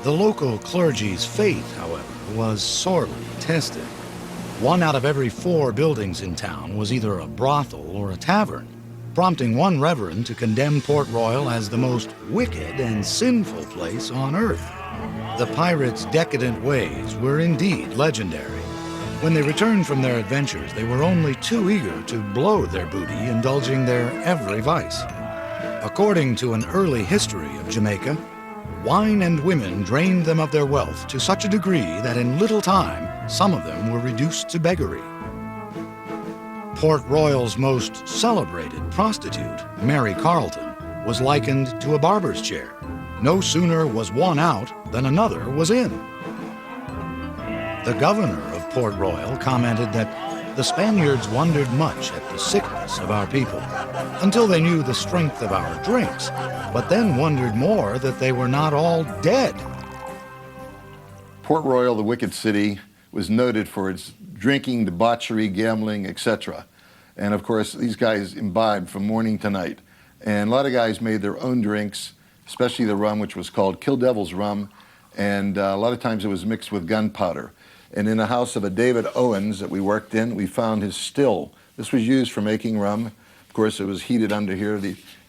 The local clergy's faith, however, was sorely tested. 1 out of every 4 buildings in town was either a brothel or a tavern, prompting one reverend to condemn Port Royal as the most wicked and sinful place on earth. The pirates' decadent ways were indeed legendary. When they returned from their adventures, they were only too eager to blow their booty, indulging their every vice. According to an early history of Jamaica, wine and women drained them of their wealth to such a degree that in little time, some of them were reduced to beggary. Port Royal's most celebrated prostitute, Mary Carlton, was likened to a barber's chair. No sooner was one out than another was in. The governor of Port Royal commented that the Spaniards wondered much at the sickness of our people, until they knew the strength of our drinks, but then wondered more that they were not all dead. Port Royal, the wicked city, was noted for its drinking, debauchery, gambling, etc. And of course, these guys imbibed from morning to night. And a lot of guys made their own drinks, especially the rum, which was called Kill Devil's rum. And a lot of times it was mixed with gunpowder. And in the house of a David Owens that we worked in, we found his still. This was used for making rum. Of course, it was heated under here,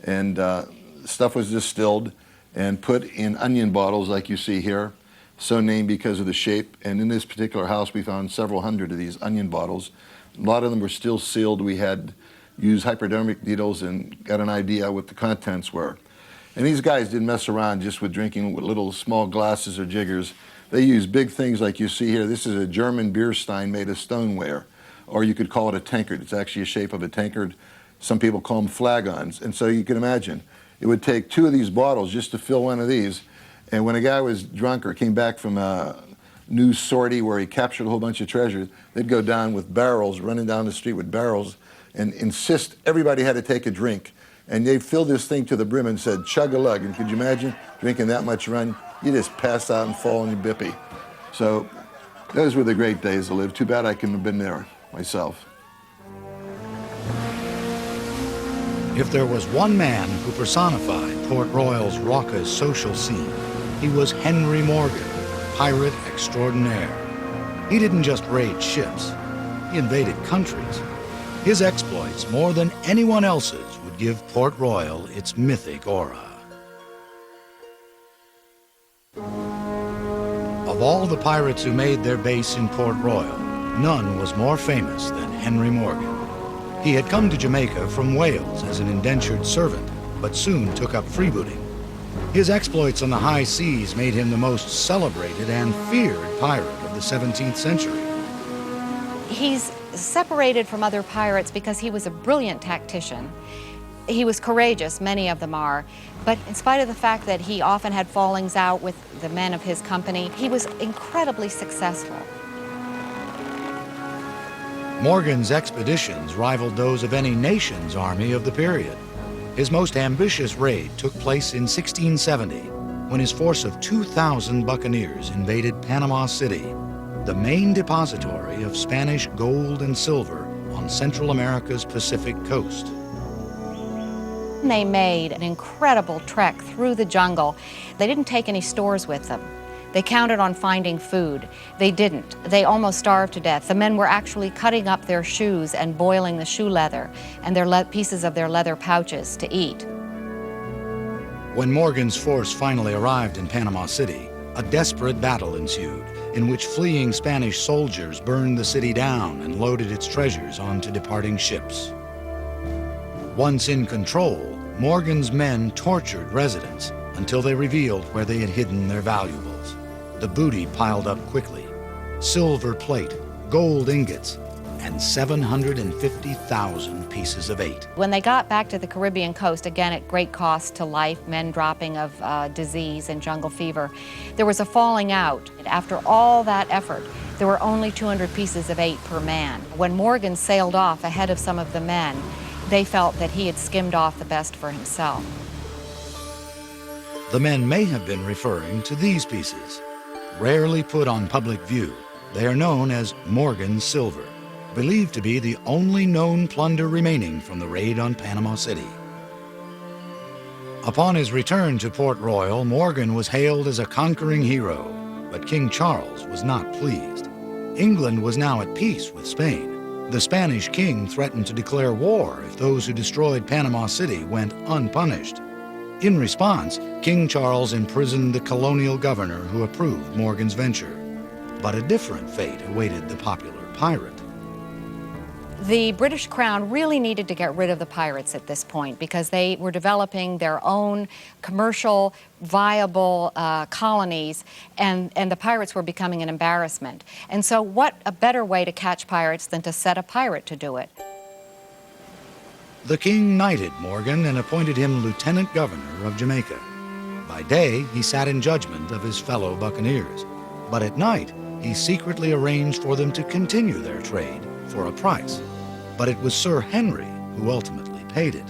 and stuff was distilled and put in onion bottles like you see here, so named because of the shape. And in this particular house, we found several hundred of these onion bottles. A lot of them were still sealed. We had used hypodermic needles and got an idea what the contents were. And these guys didn't mess around just with drinking with little small glasses or jiggers. They used big things like you see here. This is a German beer stein made of stoneware, or you could call it a tankard. It's actually a shape of a tankard. Some people call them flagons. And so you can imagine, it would take 2 of these bottles just to fill one of these. And when a guy was drunk or came back from a new sortie where he captured a whole bunch of treasure, they'd go down with barrels, running down the street with barrels, and insist everybody had to take a drink. And they filled this thing to the brim and said, chug-a-lug. And could you imagine drinking that much rum? You just pass out and fall on your bippy. So those were the great days to live. Too bad I couldn't have been there myself. If there was one man who personified Port Royal's raucous social scene, he was Henry Morgan, pirate extraordinaire. He didn't just raid ships, he invaded countries. His exploits, more than anyone else's, would give Port Royal its mythic aura. Of all the pirates who made their base in Port Royal, none was more famous than Henry Morgan. He had come to Jamaica from Wales as an indentured servant, but soon took up freebooting. His exploits on the high seas made him the most celebrated and feared pirate of the 17th century. He's separated from other pirates because he was a brilliant tactician. He was courageous, many of them are, but in spite of the fact that he often had fallings out with the men of his company, he was incredibly successful. Morgan's expeditions rivaled those of any nation's army of the period. His most ambitious raid took place in 1670, when his force of 2,000 buccaneers invaded Panama City, the main depository of Spanish gold and silver on Central America's Pacific coast. They made an incredible trek through the jungle. They didn't take any stores with them. They counted on finding food. They didn't. They almost starved to death. The men were actually cutting up their shoes and boiling the shoe leather and their pieces of their leather pouches to eat. When Morgan's force finally arrived in Panama City, a desperate battle ensued, in which fleeing Spanish soldiers burned the city down and loaded its treasures onto departing ships. Once in control, Morgan's men tortured residents until they revealed where they had hidden their valuables. The booty piled up quickly: silver plate, gold ingots, and 750,000 pieces of eight. When they got back to the Caribbean coast, again at great cost to life, men dropping of disease and jungle fever, there was a falling out. After all that effort, there were only 200 pieces of eight per man. When Morgan sailed off ahead of some of the men, they felt that he had skimmed off the best for himself. The men may have been referring to these pieces. Rarely put on public view, they are known as Morgan's silver, believed to be the only known plunder remaining from the raid on Panama City. Upon his return to Port Royal, Morgan was hailed as a conquering hero, but King Charles was not pleased. England was now at peace with Spain. The Spanish king threatened to declare war if those who destroyed Panama City went unpunished. In response, King Charles imprisoned the colonial governor who approved Morgan's venture. But a different fate awaited the popular pirate. The British Crown really needed to get rid of the pirates at this point because they were developing their own commercial, viable colonies, and the pirates were becoming an embarrassment. And so what a better way to catch pirates than to set a pirate to do it? The king knighted Morgan and appointed him lieutenant governor of Jamaica. By day, he sat in judgment of his fellow buccaneers, but at night, he secretly arranged for them to continue their trade for a price. But it was Sir Henry who ultimately paid it.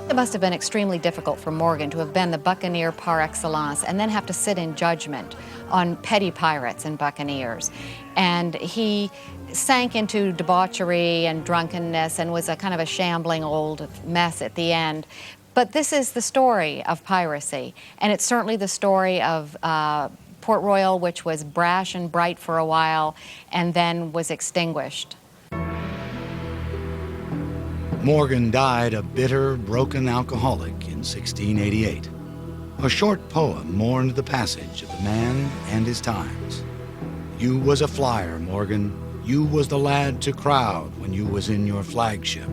It must have been extremely difficult for Morgan to have been the buccaneer par excellence and then have to sit in judgment on petty pirates and buccaneers. And he sank into debauchery and drunkenness and was a kind of a shambling old mess at the end. But this is the story of piracy, and it's certainly the story of Port Royal, which was brash and bright for a while and then was extinguished. Morgan died a bitter, broken alcoholic in 1688. A short poem mourned the passage of the man and his times. You was a flyer, Morgan. You was the lad to crowd when you was in your flagship.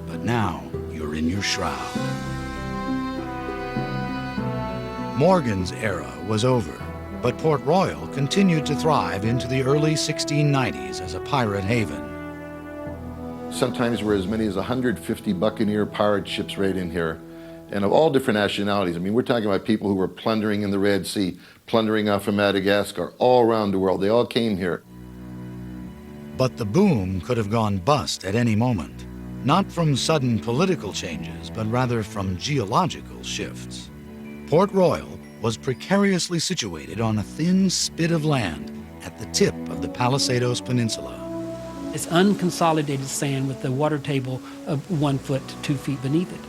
But now you're in your shroud. Morgan's era was over, but Port Royal continued to thrive into the early 1690s as a pirate haven. Sometimes there were as many as 150 buccaneer pirate ships right in here, and of all different nationalities. I mean, we're talking about people who were plundering in the Red Sea, plundering off of Madagascar, all around the world. They all came here. But the boom could have gone bust at any moment, not from sudden political changes, but rather from geological shifts. Port Royal was precariously situated on a thin spit of land at the tip of the Palisados Peninsula. It's unconsolidated sand with the water table of 1 foot to 2 feet beneath it.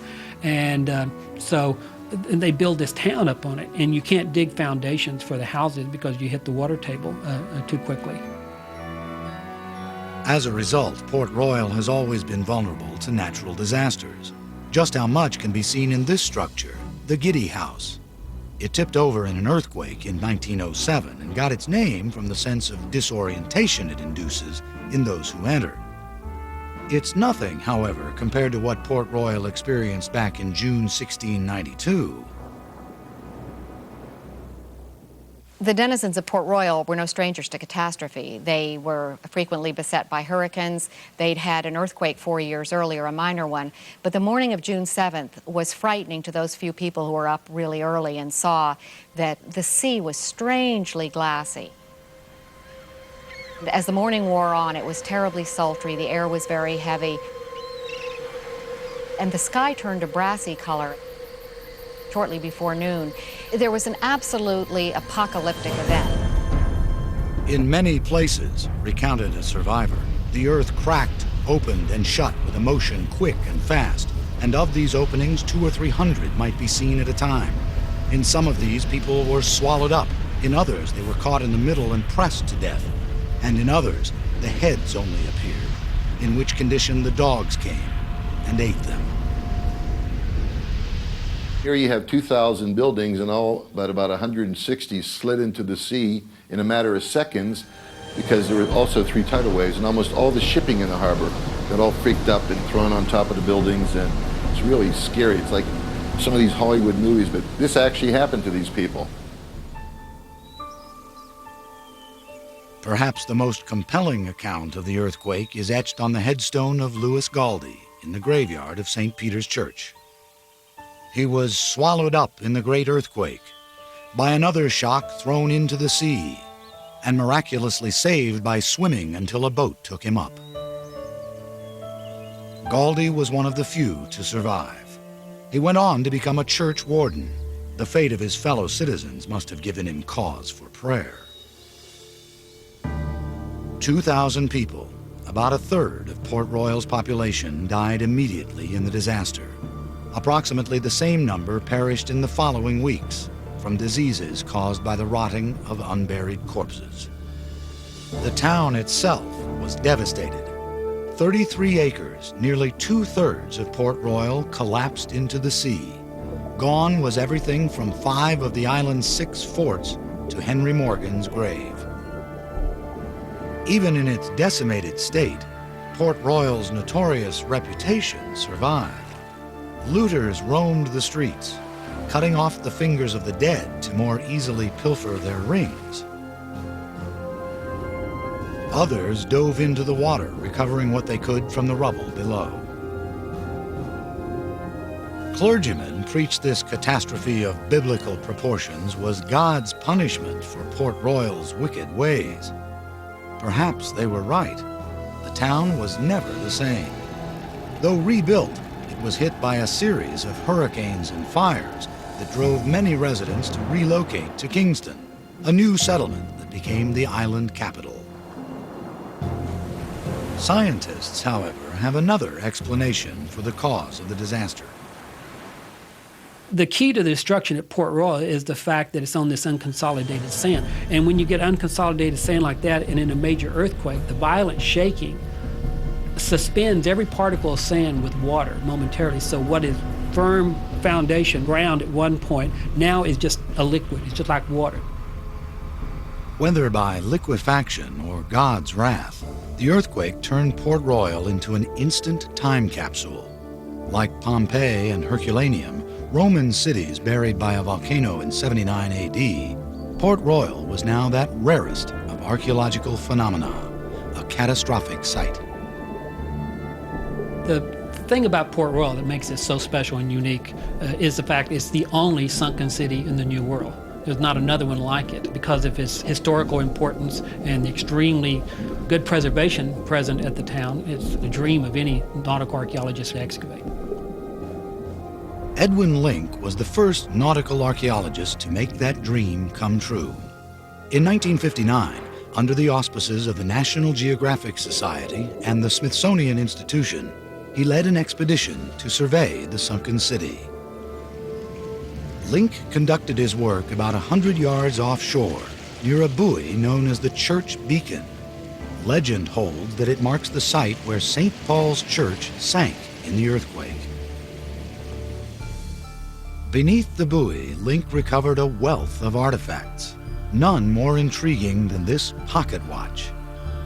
And so they build this town up on it, and you can't dig foundations for the houses because you hit the water table too quickly. As a result, Port Royal has always been vulnerable to natural disasters. Just how much can be seen in this structure, the Giddy House. It tipped over in an earthquake in 1907 and got its name from the sense of disorientation it induces in those who enter. It's nothing, however, compared to what Port Royal experienced back in June 1692. The denizens of Port Royal were no strangers to catastrophe. They were frequently beset by hurricanes. They'd had an earthquake 4 years earlier, a minor one. But the morning of June 7th was frightening to those few people who were up really early and saw that the sea was strangely glassy. As the morning wore on, it was terribly sultry. The air was very heavy. And the sky turned a brassy color shortly before noon. There was an absolutely apocalyptic event. In many places, recounted a survivor, the earth cracked, opened, and shut with a motion quick and fast. And of these openings, 200 or 300 might be seen at a time. In some of these, people were swallowed up. In others, they were caught in the middle and pressed to death. And in others, the heads only appeared, in which condition the dogs came and ate them. Here you have 2,000 buildings, and all but about 160 slid into the sea in a matter of seconds because there were also 3 tidal waves, and almost all the shipping in the harbor got all freaked up and thrown on top of the buildings, and it's really scary. It's like some of these Hollywood movies, but this actually happened to these people. Perhaps the most compelling account of the earthquake is etched on the headstone of Louis Galdi in the graveyard of St. Peter's Church. He was swallowed up in the great earthquake, by another shock thrown into the sea, and miraculously saved by swimming until a boat took him up. Galdi was one of the few to survive. He went on to become a church warden. The fate of his fellow citizens must have given him cause for prayer. 2,000 people, about a third of Port Royal's population, died immediately in the disaster. Approximately the same number perished in the following weeks from diseases caused by the rotting of unburied corpses. The town itself was devastated. 33 acres, nearly 2/3 of Port Royal, collapsed into the sea. Gone was everything from 5 of the island's 6 forts to Henry Morgan's grave. Even in its decimated state, Port Royal's notorious reputation survived. Looters roamed the streets, cutting off the fingers of the dead to more easily pilfer their rings. Others dove into the water, recovering what they could from the rubble below. Clergymen preached this catastrophe of biblical proportions was God's punishment for Port Royal's wicked ways. Perhaps they were right. The town was never the same. Though rebuilt, it was hit by a series of hurricanes and fires that drove many residents to relocate to Kingston, a new settlement that became the island capital. Scientists, however, have another explanation for the cause of the disaster. The key to the destruction at Port Royal is the fact that it's on this unconsolidated sand. And when you get unconsolidated sand like that and in a major earthquake, the violent shaking suspends every particle of sand with water momentarily. So what is firm foundation, ground at one point, now is just a liquid. It's just like water. Whether by liquefaction or God's wrath, the earthquake turned Port Royal into an instant time capsule. Like Pompeii and Herculaneum, Roman cities buried by a volcano in 79 AD, Port Royal was now that rarest of archaeological phenomena, a catastrophic site. The thing about Port Royal that makes it so special and unique is the fact it's the only sunken city in the New World. There's not another one like it because of its historical importance and the extremely good preservation present at the town. It's a dream of any nautical archaeologist to excavate. Edwin Link was the first nautical archaeologist to make that dream come true. In 1959, under the auspices of the National Geographic Society and the Smithsonian Institution, he led an expedition to survey the sunken city. Link conducted his work about 100 yards offshore, near a buoy known as the Church Beacon. Legend holds that it marks the site where St. Paul's Church sank in the earthquake. Beneath the buoy, Link recovered a wealth of artifacts, none more intriguing than this pocket watch.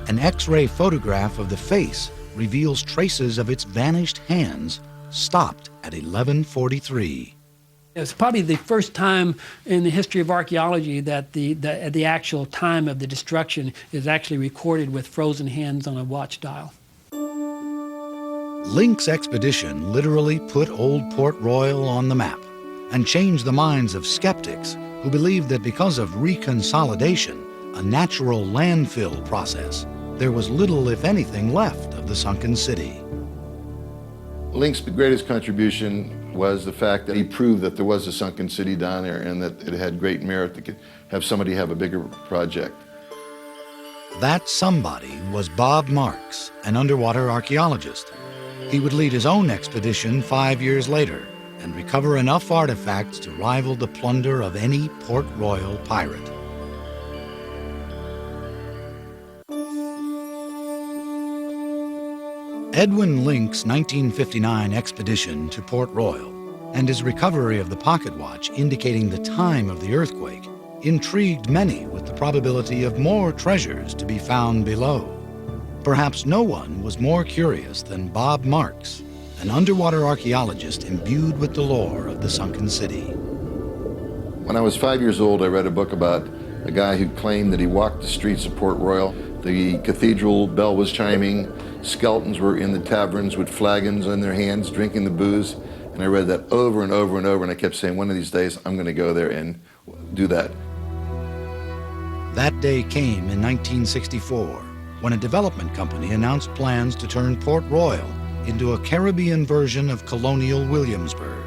An X-ray photograph of the face reveals traces of its vanished hands, stopped at 1143. It's probably the first time in the history of archaeology that the actual time of the destruction is actually recorded with frozen hands on a watch dial. Link's expedition literally put old Port Royal on the map and changed the minds of skeptics who believed that because of reconsolidation, a natural landfill process, there was little, if anything, left of the sunken city. Link's greatest contribution was the fact that he proved that there was a sunken city down there and that it had great merit to have somebody have a bigger project. That somebody was Bob Marks, an underwater archaeologist. He would lead his own expedition 5 years later and recover enough artifacts to rival the plunder of any Port Royal pirate. Edwin Link's 1959 expedition to Port Royal and his recovery of the pocket watch indicating the time of the earthquake intrigued many with the probability of more treasures to be found below. Perhaps no one was more curious than Bob Marks, an underwater archaeologist imbued with the lore of the sunken city. When I was 5 years old, I read a book about a guy who claimed that he walked the streets of Port Royal. The cathedral bell was chiming, skeletons were in the taverns with flagons in their hands, drinking the booze. And I read that over and over and over, and I kept saying, one of these days, I'm going to go there and do that. That day came in 1964, when a development company announced plans to turn Port Royal into a Caribbean version of colonial Williamsburg.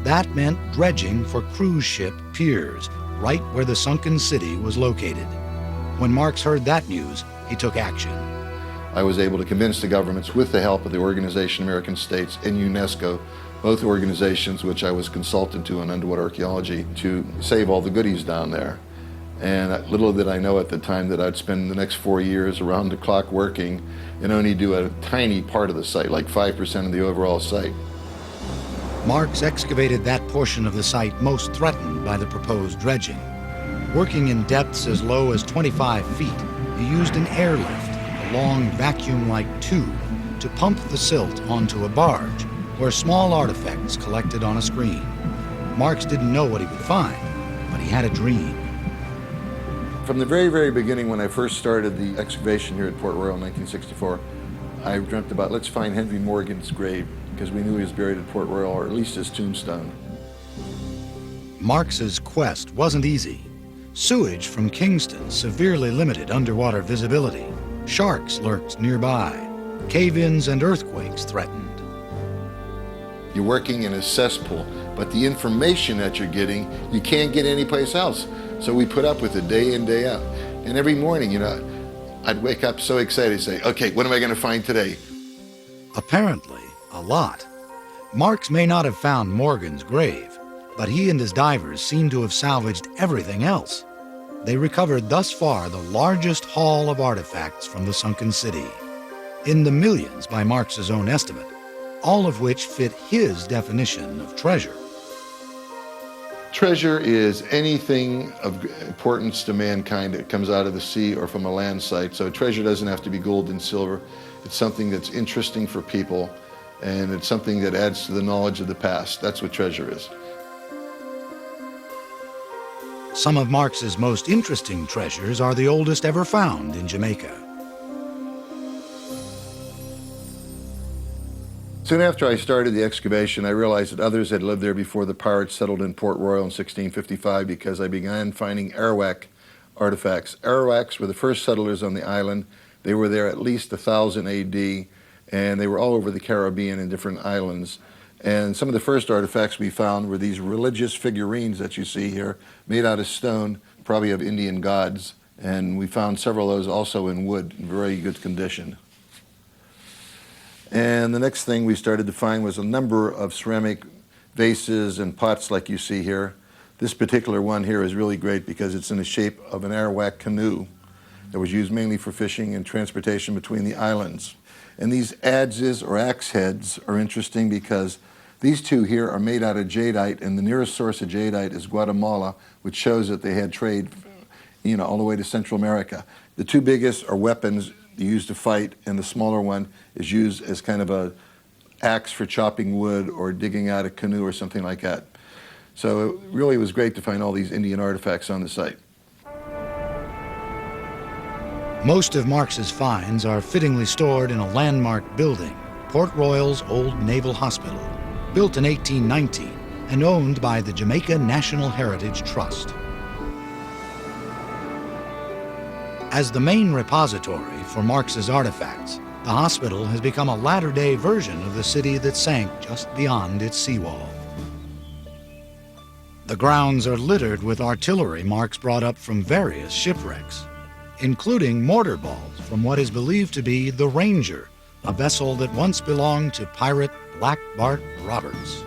That meant dredging for cruise ship piers, right where the sunken city was located. When Marks heard that news, he took action. I was able to convince the governments, with the help of the Organization of American States and UNESCO, both organizations which I was consultant to in underwater archaeology, to save all the goodies down there. And little did I know at the time that I'd spend the next 4 years around the clock working and only do a tiny part of the site, like 5% of the overall site. Marks excavated that portion of the site most threatened by the proposed dredging. Working in depths as low as 25 feet, he used an airlift, a long vacuum-like tube, to pump the silt onto a barge, where small artifacts collected on a screen. Marks didn't know what he would find, but he had a dream. From the very, very beginning, when I first started the excavation here at Port Royal in 1964, I dreamt about, let's find Henry Morgan's grave, because we knew he was buried at Port Royal, or at least his tombstone. Marks's quest wasn't easy. Sewage from Kingston severely limited underwater visibility. Sharks lurked nearby. Cave-ins and earthquakes threatened. You're working in a cesspool, but the information that you're getting, you can't get anyplace else. So we put up with it day in, day out. And every morning, I'd wake up so excited to say, okay, what am I going to find today? Apparently, a lot. Marks may not have found Morgan's grave, but he and his divers seem to have salvaged everything else. They recovered thus far the largest haul of artifacts from the sunken city, in the millions by Marks's own estimate, all of which fit his definition of treasure. Treasure is anything of importance to mankind that comes out of the sea or from a land site. So treasure doesn't have to be gold and silver. It's something that's interesting for people, and it's something that adds to the knowledge of the past. That's what treasure is. Some of Marks's most interesting treasures are the oldest ever found in Jamaica. Soon after I started the excavation, I realized that others had lived there before the pirates settled in Port Royal in 1655, because I began finding Arawak artifacts. Arawaks were the first settlers on the island. They were there at least 1000 AD, and they were all over the Caribbean in different islands. And some of the first artifacts we found were these religious figurines that you see here, made out of stone, probably of Indian gods. And we found several of those also in wood, in very good condition. And the next thing we started to find was a number of ceramic vases and pots like you see here. This particular one here is really great because it's in the shape of an Arawak canoe that was used mainly for fishing and transportation between the islands. And these adzes or axe heads are interesting because these two here are made out of jadeite, and the nearest source of jadeite is Guatemala, which shows that they had trade, all the way to Central America. The two biggest are weapons used to fight, and the smaller one is used as kind of a axe for chopping wood or digging out a canoe or something like that. So it really was great to find all these Indian artifacts on the site. Most of Marks's finds are fittingly stored in a landmark building, Port Royal's Old Naval Hospital, built in 1819 and owned by the Jamaica National Heritage Trust. As the main repository for Marks's artifacts, the hospital has become a latter-day version of the city that sank just beyond its seawall. The grounds are littered with artillery Marks brought up from various shipwrecks, including mortar balls from what is believed to be the Ranger, a vessel that once belonged to pirate Black Bart Roberts,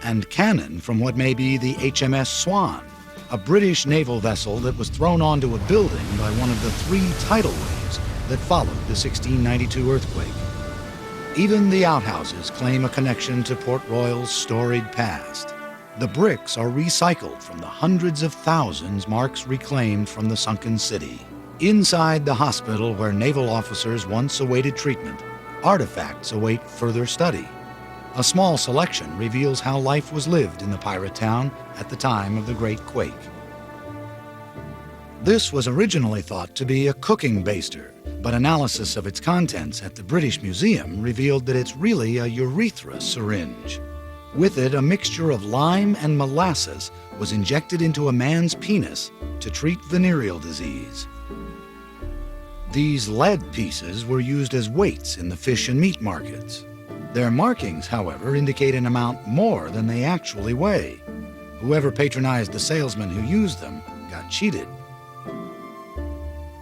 and cannon from what may be the HMS Swan, a British naval vessel that was thrown onto a building by one of the 3 tidal waves that followed the 1692 earthquake. Even the outhouses claim a connection to Port Royal's storied past. The bricks are recycled from the hundreds of thousands Marks reclaimed from the sunken city. Inside the hospital where naval officers once awaited treatment, artifacts await further study. A small selection reveals how life was lived in the pirate town at the time of the Great Quake. This was originally thought to be a cooking baster, but analysis of its contents at the British Museum revealed that it's really a urethra syringe. With it, a mixture of lime and molasses was injected into a man's penis to treat venereal disease. These lead pieces were used as weights in the fish and meat markets. Their markings, however, indicate an amount more than they actually weigh. Whoever patronized the salesman who used them got cheated.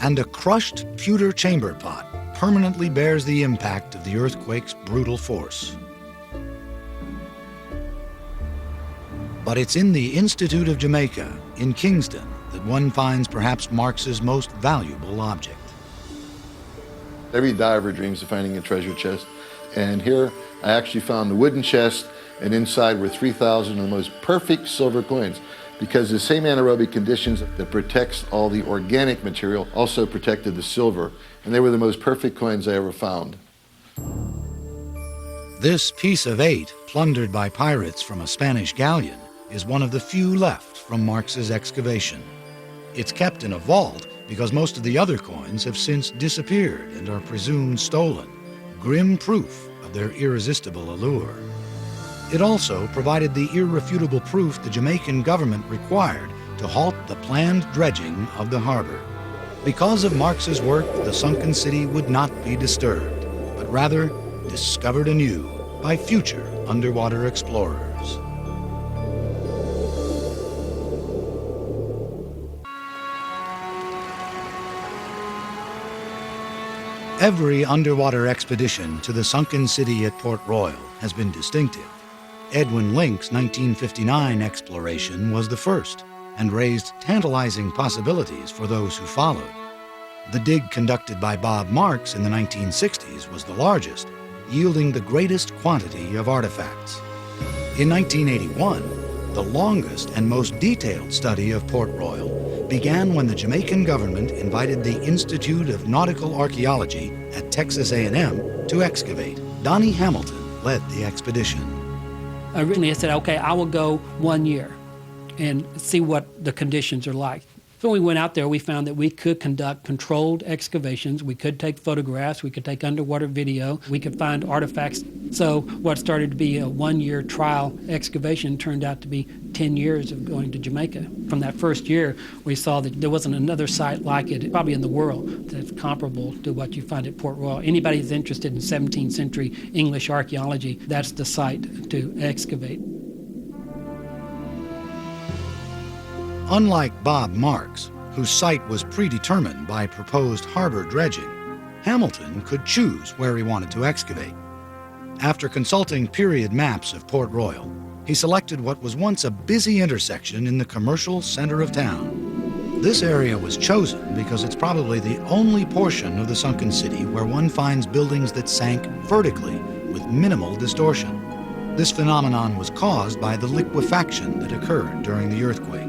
And a crushed pewter chamber pot permanently bears the impact of the earthquake's brutal force. But it's in the Institute of Jamaica, in Kingston, that one finds perhaps Marx's most valuable object. Every diver dreams of finding a treasure chest. And here I actually found the wooden chest, and inside were 3,000 of the most perfect silver coins, because the same anaerobic conditions that protects all the organic material also protected the silver. And they were the most perfect coins I ever found. This piece of 8, plundered by pirates from a Spanish galleon, is one of the few left from Marx's excavation. It's kept in a vault because most of the other coins have since disappeared and are presumed stolen, grim proof of their irresistible allure. It also provided the irrefutable proof the Jamaican government required to halt the planned dredging of the harbor. Because of Marx's work, the sunken city would not be disturbed, but rather discovered anew by future underwater explorers. Every underwater expedition to the sunken city at Port Royal has been distinctive. Edwin Link's 1959 exploration was the first and raised tantalizing possibilities for those who followed. The dig conducted by Bob Marks in the 1960s was the largest, yielding the greatest quantity of artifacts. In 1981, the longest and most detailed study of Port Royal began when the Jamaican government invited the Institute of Nautical Archaeology at Texas A&M to excavate. Donnie Hamilton led the expedition. Originally I said, okay, I will go 1 year and see what the conditions are like. So when we went out there, we found that we could conduct controlled excavations. We could take photographs. We could take underwater video. We could find artifacts. So what started to be a 1-year trial excavation turned out to be 10 years of going to Jamaica. From that first year, we saw that there wasn't another site like it, probably in the world, that's comparable to what you find at Port Royal. Anybody who's interested in 17th century English archaeology, that's the site to excavate. Unlike Bob Marks, whose site was predetermined by proposed harbor dredging, Hamilton could choose where he wanted to excavate. After consulting period maps of Port Royal, he selected what was once a busy intersection in the commercial center of town. This area was chosen because it's probably the only portion of the sunken city where one finds buildings that sank vertically with minimal distortion. This phenomenon was caused by the liquefaction that occurred during the earthquake.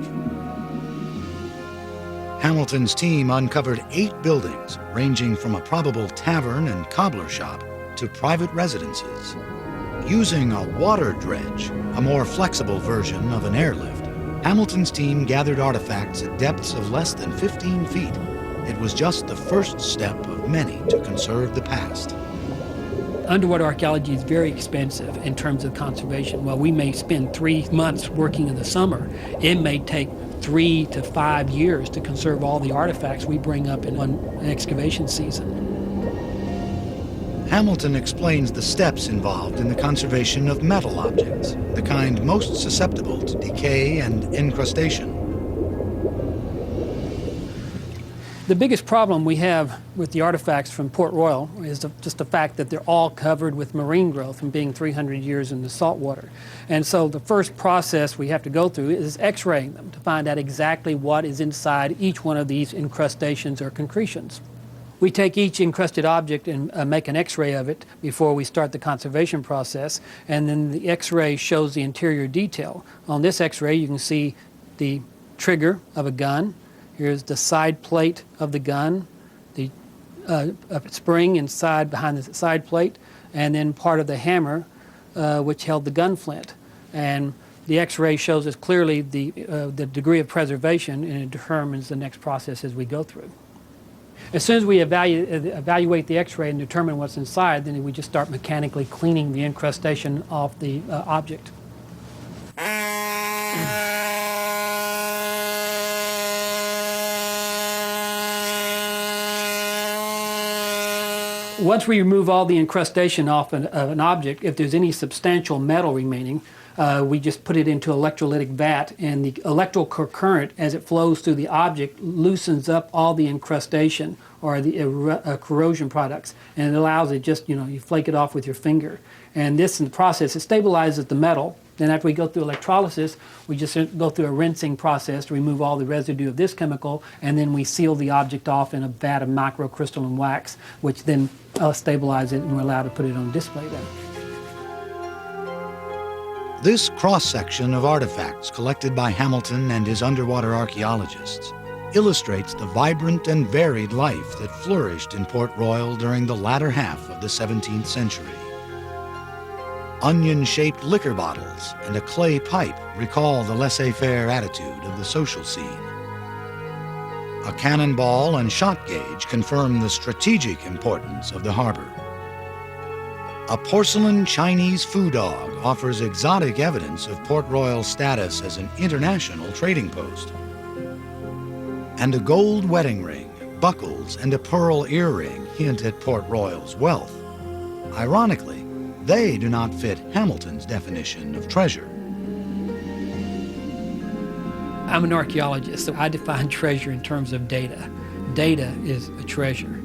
Hamilton's team uncovered 8 buildings, ranging from a probable tavern and cobbler shop to private residences. Using a water dredge, a more flexible version of an airlift, Hamilton's team gathered artifacts at depths of less than 15 feet. It was just the first step of many to conserve the past. Underwater archaeology is very expensive in terms of conservation. While we may spend 3 months working in the summer, it may take 3 to 5 years to conserve all the artifacts we bring up in one excavation season. Hamilton explains the steps involved in the conservation of metal objects, the kind most susceptible to decay and incrustation. The biggest problem we have with the artifacts from Port Royal is just the fact that they're all covered with marine growth from being 300 years in the salt water. And so the first process we have to go through is x-raying them to find out exactly what is inside each one of these incrustations or concretions. We take each encrusted object and make an x-ray of it before we start the conservation process, and then the x-ray shows the interior detail. On this x-ray you can see the trigger of a gun. Here's the side plate of the gun, the spring inside behind the side plate, and then part of the hammer which held the gun flint. And the x-ray shows us clearly the degree of preservation, and it determines the next process as we go through. As soon as we evaluate the x-ray and determine what's inside, then we just start mechanically cleaning the incrustation off the object. Once we remove all the incrustation off of an object, if there's any substantial metal remaining, we just put it into an electrolytic vat, and the electrical current, as it flows through the object, loosens up all the incrustation or the corrosion products, and it allows it just, you flake it off with your finger. And this, in the process, it stabilizes the metal, Then after we go through electrolysis, we just go through a rinsing process to remove all the residue of this chemical, and then we seal the object off in a vat of microcrystalline wax, which then stabilizes it, and we're allowed to put it on display then. This cross-section of artifacts collected by Hamilton and his underwater archaeologists illustrates the vibrant and varied life that flourished in Port Royal during the latter half of the 17th century. Onion-shaped liquor bottles and a clay pipe recall the laissez-faire attitude of the social scene. A cannonball and shot gauge confirm the strategic importance of the harbor. A porcelain Chinese food dog offers exotic evidence of Port Royal's status as an international trading post. And a gold wedding ring, buckles, and a pearl earring hint at Port Royal's wealth. Ironically, they do not fit Hamilton's definition of treasure. I'm an archaeologist, so I define treasure in terms of data. Data is a treasure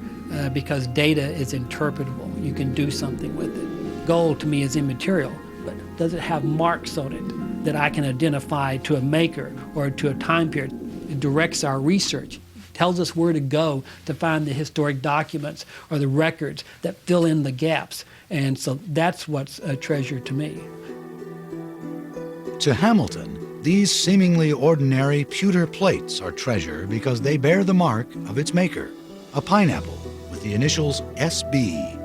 because data is interpretable. You can do something with it. Gold to me is immaterial, but does it have marks on it that I can identify to a maker or to a time period? It directs our research, tells us where to go to find the historic documents or the records that fill in the gaps. And so that's what's a treasure to me. To Hamilton, these seemingly ordinary pewter plates are treasure because they bear the mark of its maker, a pineapple with the initials SB.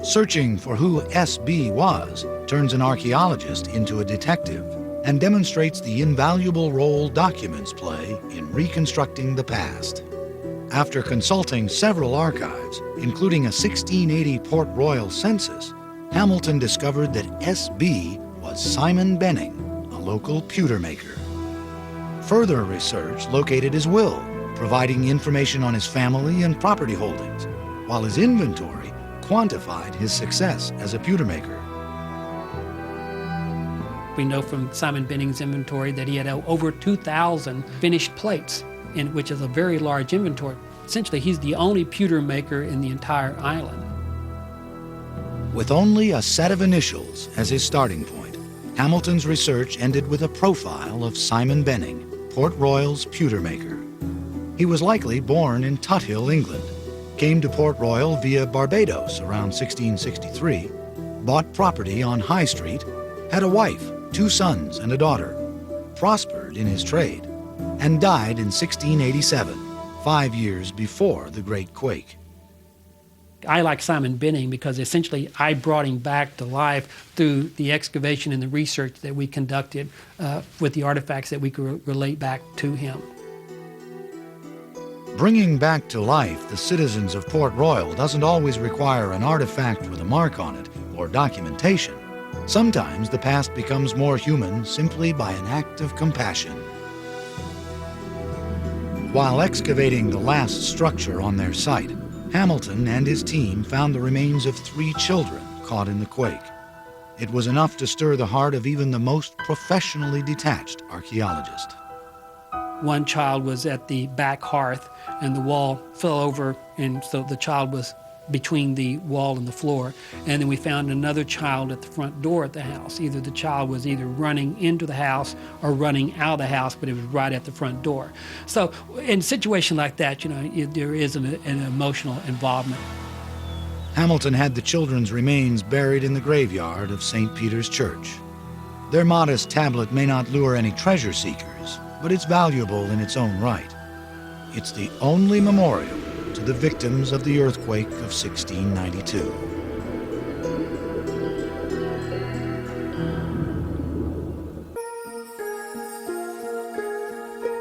Searching for who SB was turns an archaeologist into a detective and demonstrates the invaluable role documents play in reconstructing the past. After consulting several archives, including a 1680 Port Royal census, Hamilton discovered that SB was Simon Benning, a local pewter maker. Further research located his will, providing information on his family and property holdings, while his inventory quantified his success as a pewter maker. We know from Simon Benning's inventory that he had over 2,000 finished plates, which is a very large inventory. Essentially, he's the only pewter maker in the entire island. With only a set of initials as his starting point, Hamilton's research ended with a profile of Simon Benning, Port Royal's pewter maker. He was likely born in Tuthill, England, came to Port Royal via Barbados around 1663, bought property on High Street, had a wife, 2 sons, and a daughter, prospered in his trade, and died in 1687, 5 years before the Great Quake. I like Simon Benning because essentially I brought him back to life through the excavation and the research that we conducted with the artifacts that we could relate back to him. Bringing back to life the citizens of Port Royal doesn't always require an artifact with a mark on it or documentation. Sometimes the past becomes more human simply by an act of compassion. While excavating the last structure on their site, Hamilton and his team found the remains of 3 children caught in the quake. It was enough to stir the heart of even the most professionally detached archaeologist. One child was at the back hearth and the wall fell over, and so the child was between the wall and the floor. And then we found another child at the front door at the house. Either the child was running into the house or running out of the house, but it was right at the front door. So in a situation like that, there is an emotional involvement. Hamilton had the children's remains buried in the graveyard of St. Peter's Church. Their modest tablet may not lure any treasure seekers, but it's valuable in its own right. It's the only memorial to the victims of the earthquake of 1692.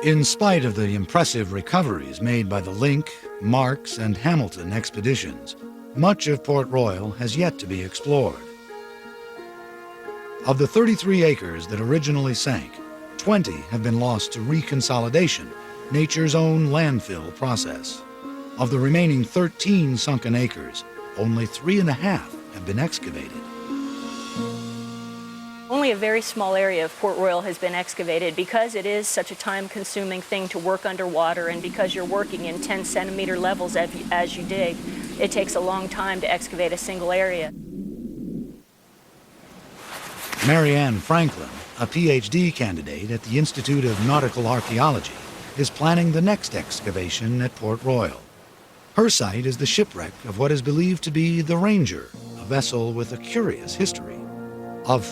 In spite of the impressive recoveries made by the Link, Marks, and Hamilton expeditions, much of Port Royal has yet to be explored. Of the 33 acres that originally sank, 20 have been lost to reconsolidation, nature's own landfill process. Of the remaining 13 sunken acres, only 3.5 have been excavated. Only a very small area of Port Royal has been excavated because it is such a time-consuming thing to work underwater, and because you're working in 10-centimeter levels as you dig, it takes a long time to excavate a single area. Marianne Franklin, a PhD candidate at the Institute of Nautical Archaeology, is planning the next excavation at Port Royal. Her site is the shipwreck of what is believed to be the Ranger, a vessel with a curious history. Of